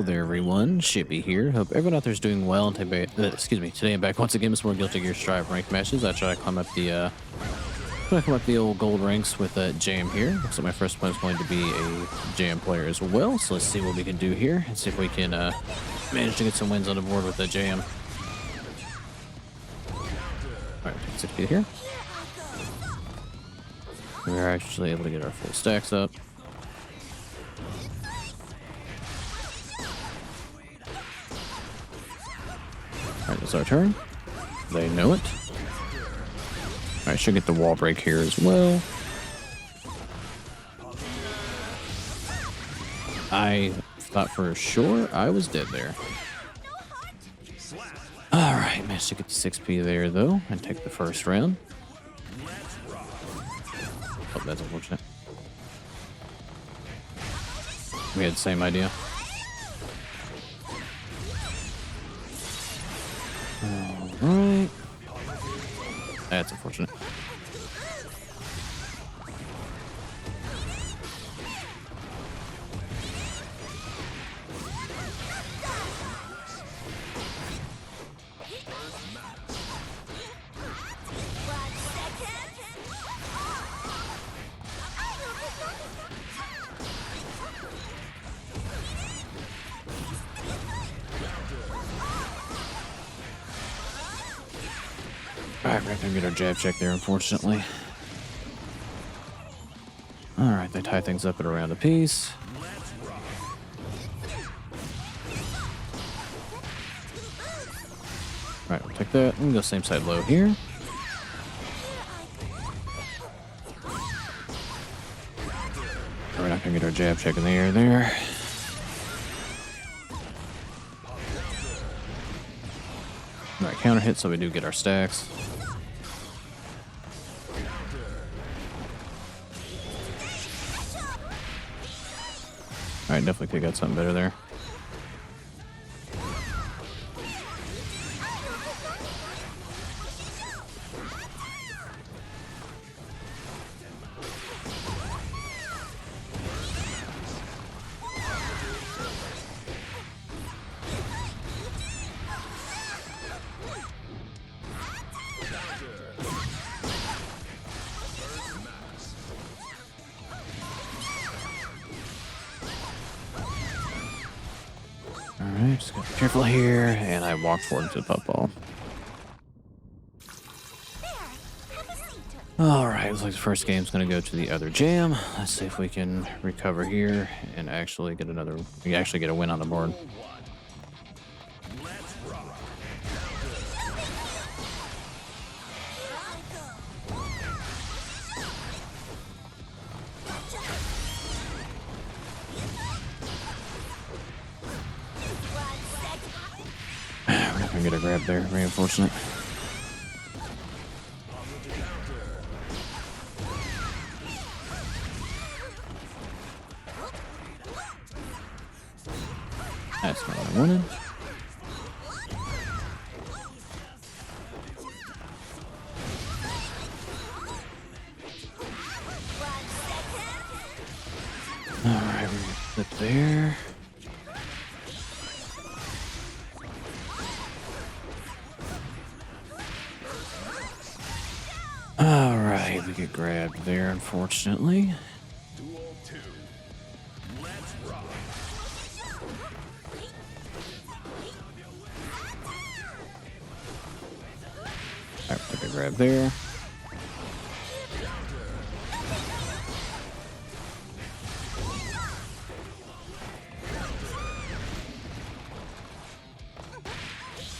Hello there, everyone. Shippy here. Hope everyone out there is doing well. And today I'm back once again with some more Guilty Gear Strive ranked matches. I try to climb up the old gold ranks with Jam here. Looks like my first one is going to be a Jam player as well. So let's see what we can do here and see if we can manage to get some wins on the board with the Jam. All right, take 60 here. We're actually able to get our full stacks up. Alright, it's our turn. They know it. Alright, should get the wall break here as well. I thought for sure I was dead there. Alright, managed to get the 6p there though, and take the first round. Oh, that's unfortunate. We had the same idea. Alright. That's unfortunate. Alright, we're not gonna get our jab check there, unfortunately. Alright, they tie things up at around a piece. Alright, we'll take that. We can go same side low here. We're not gonna get our jab check in the air there. Alright, counter hit, so we do get our stacks. Alright, definitely could have got something better there. Alright, just gotta be careful here, and I walk forward into the putt ball. Alright, looks like the first game's gonna go to the other Jam. Let's see if we can recover here and actually get a win on the board. We're not gonna get a grab there, very unfortunate. That's not what I wanted. Alright, we're gonna flip there. Alright, we get grabbed there, unfortunately. Alright, took a grab there.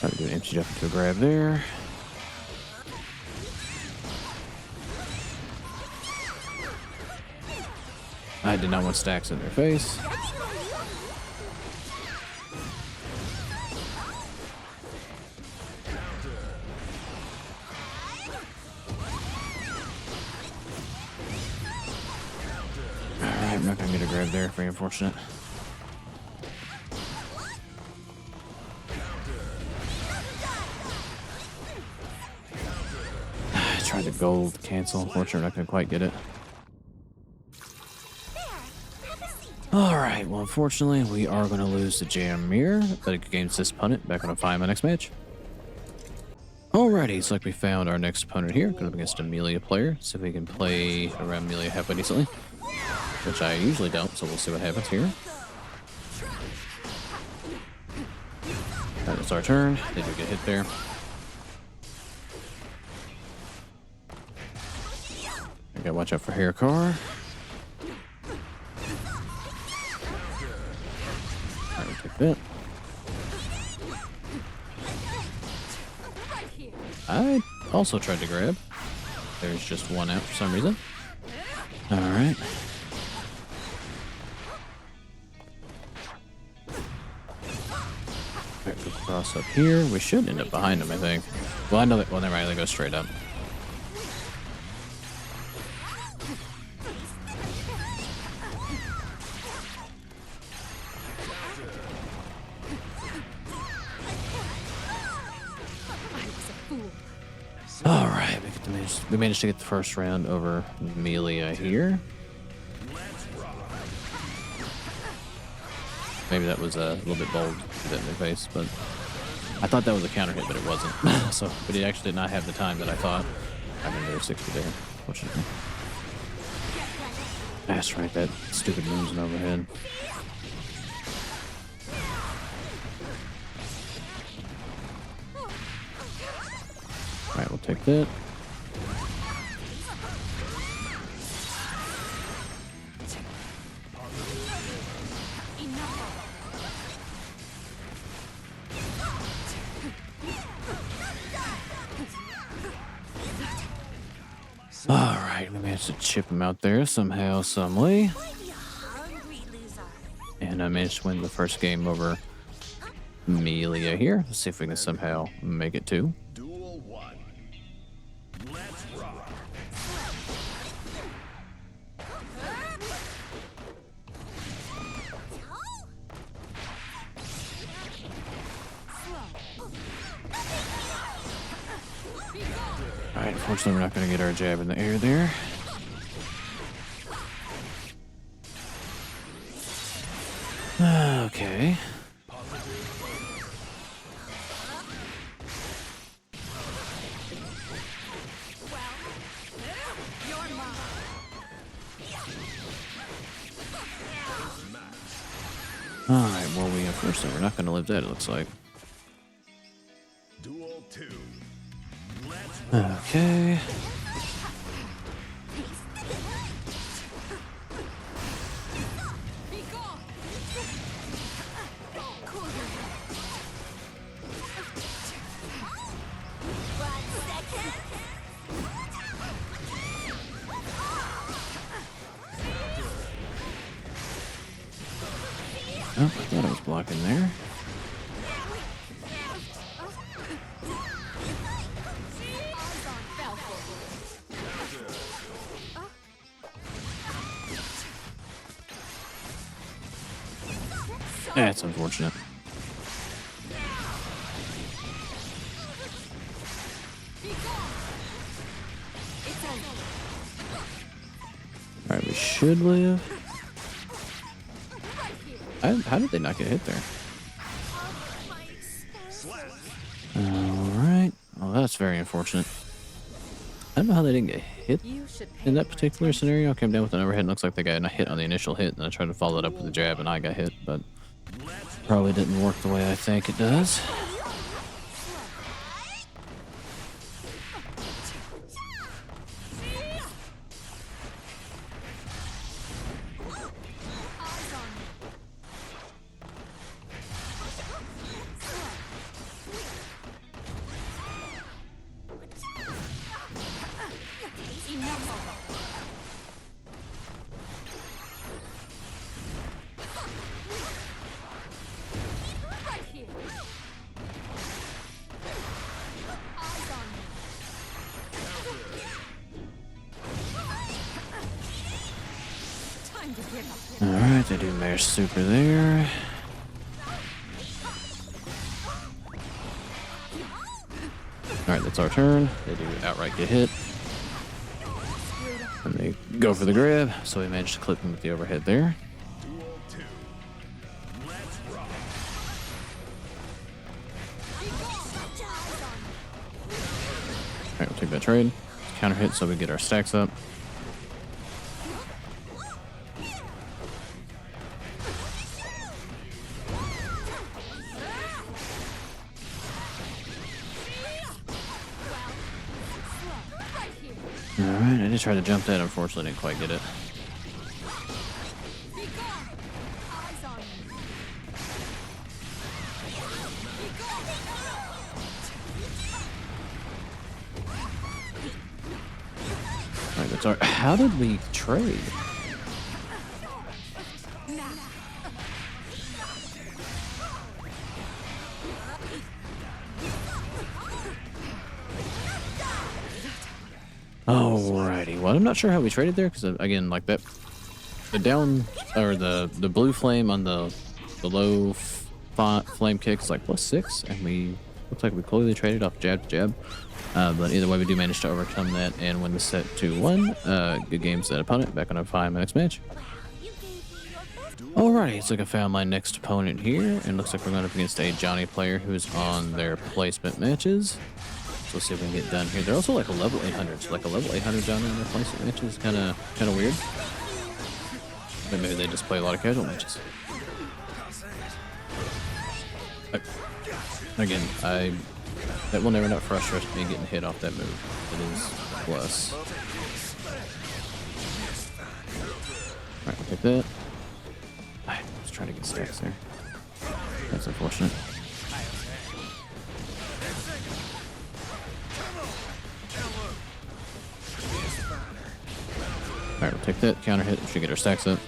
Try to do an empty up into a grab there. I did not want stacks in their face. Alright, I'm not gonna get a grab there, very unfortunate. I tried to gold cancel, unfortunately, I'm not gonna quite get it. All Alright, well, unfortunately, we are going to lose to Jam Mirror, but against this opponent. Back on to find my next match. Alrighty, so like we found our next opponent here. Going up against a Millia player. See if we can play around Millia halfway decently. Which I usually don't, so we'll see what happens here. Alright, it's our turn. They do get hit there. I gotta watch out for hair car. Alright, we'll take that. I also tried to grab. There's just one out for some reason. Alright. Alright, go cross up here. We should end up behind him, I think. Well, I know that. Well, never mind. They go straight up. Alright, we managed to get the first round over Millia here. Maybe that was a little bit bold to hit in their face, but I thought that was a counter hit, but it wasn't. So, but he actually did not have the time that I thought. I mean, there was 60 there, fortunately. That's right, that stupid moon's an overhead. Alright, we'll take that. Alright, we managed to chip him out there somehow, some way. And I managed to win the first game over Millia here. Let's see if we can somehow make it too. Alright, unfortunately we're not going to get our jab in the air there. Okay. Alright, well, unfortunately we're not going to live that, it looks like. Okay. Oh, I thought I was blocking there. That's unfortunate. Alright, we should live. How did they not get hit there? Alright. Well, that's very unfortunate. I don't know how they didn't get hit in that particular scenario. I came down with an overhead and looks like they got a hit on the initial hit, and I tried to follow it up with a jab and I got hit, but probably didn't work the way I think it does. Alright, they do mash super there. Alright, that's our turn. They do outright get hit. And they go for the grab, so we managed to clip him with the overhead there. we'll take that trade. Counter hit so we get our stacks up. Alright, I did try to jump that, unfortunately didn't quite get it. Alright, that's alright. How did we trade? Alrighty, well, I'm not sure how we traded there, because again, like that, the down, or the blue flame on the low flame kick is like +6, and we, looks like we clearly traded off jab to jab, but either way we do manage to overcome that and win the set 2-1. Good games to that opponent. Back on our 5 next match. Alrighty, it's like I found my next opponent here, and looks like we're going up against a Johnny player who's on their placement matches. So let's see if we can get done here. They're also like a level 800, so like a level 800 Johnny in their placement matches, kind of weird. But maybe they just play a lot of casual matches. Again, that will never not frustrate me getting hit off that move. It is plus. Alright, we'll take that. Let's try to get stacks there. That's unfortunate. Alright, we'll take that. Counter hit. We should get our stacks up.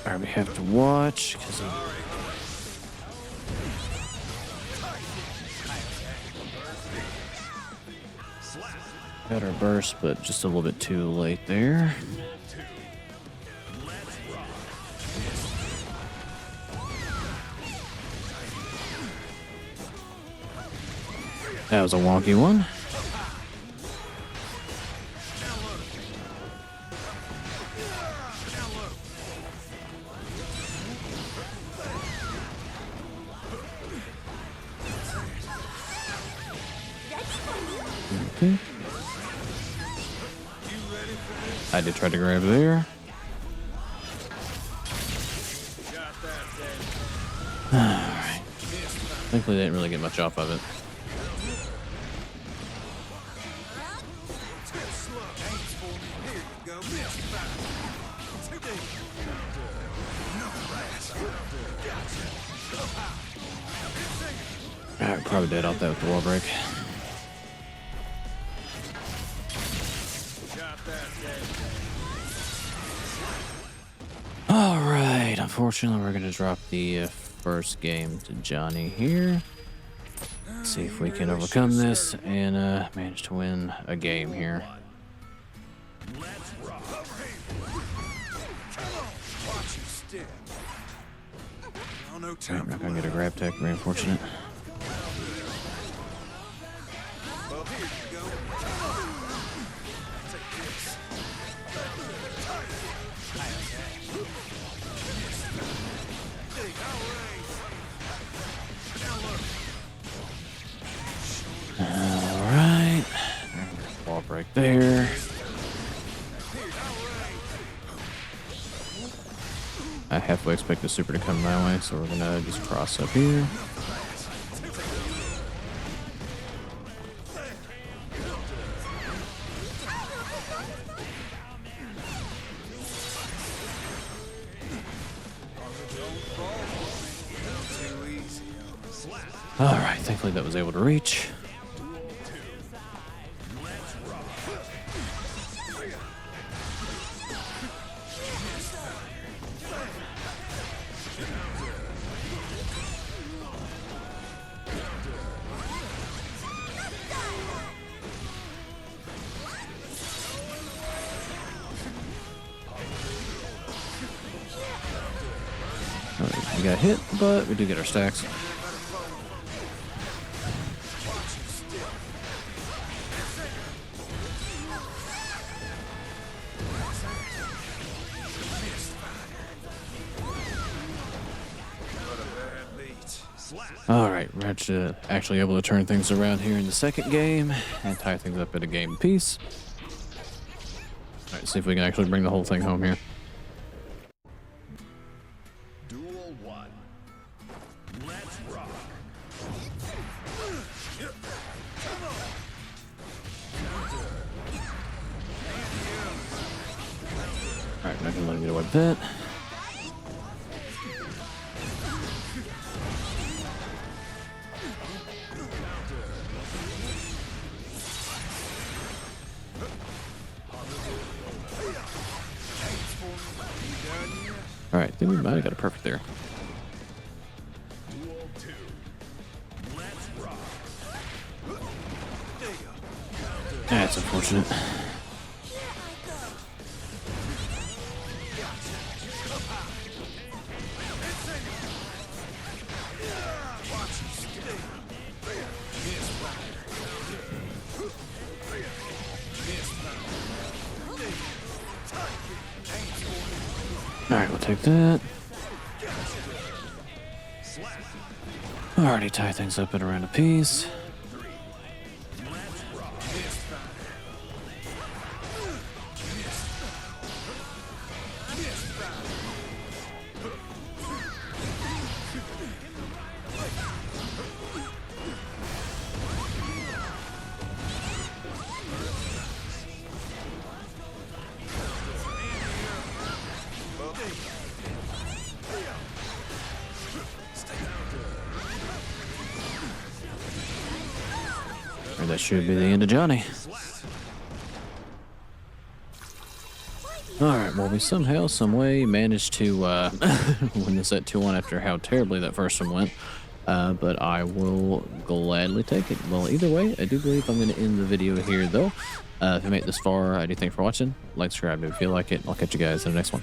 Alright, we have to watch because he... got our burst, but just a little bit too late there. That was a wonky one. Okay. I did try to grab there. Alright. Thankfully they didn't really get much off of it. Alright, probably dead off that with the wall break. Alright, unfortunately we're going to drop the first game to Johnny here. Let's see if we can overcome this and manage to win a game here. I'm not going to get a grab tech, very unfortunate. Alright. Wall break there. I halfway expect the super to come my way, so we're gonna just cross up here. Alright, thankfully that was able to reach. Alright, we got hit, but we do get our stacks. All right, we're actually able to turn things around here in the second game and tie things up at a game piece. All right, see if we can actually bring the whole thing home here. Duel 1. Let's rock. All right, not gonna let him get away with that. All right, I think we might have got a perfect there. Duel 2. Let's rock. That's unfortunate. All right, we'll take that. Already tie things up at around a piece. And that should be the end of Johnny. Alright, well we somehow, someway managed to win this at 2-1 after how terribly that first one went. But I will gladly take it. Well, either way, I do believe I'm going to end the video here though. If you made it this far, I do thank you for watching. Like, subscribe if you feel like it. I'll catch you guys in the next one.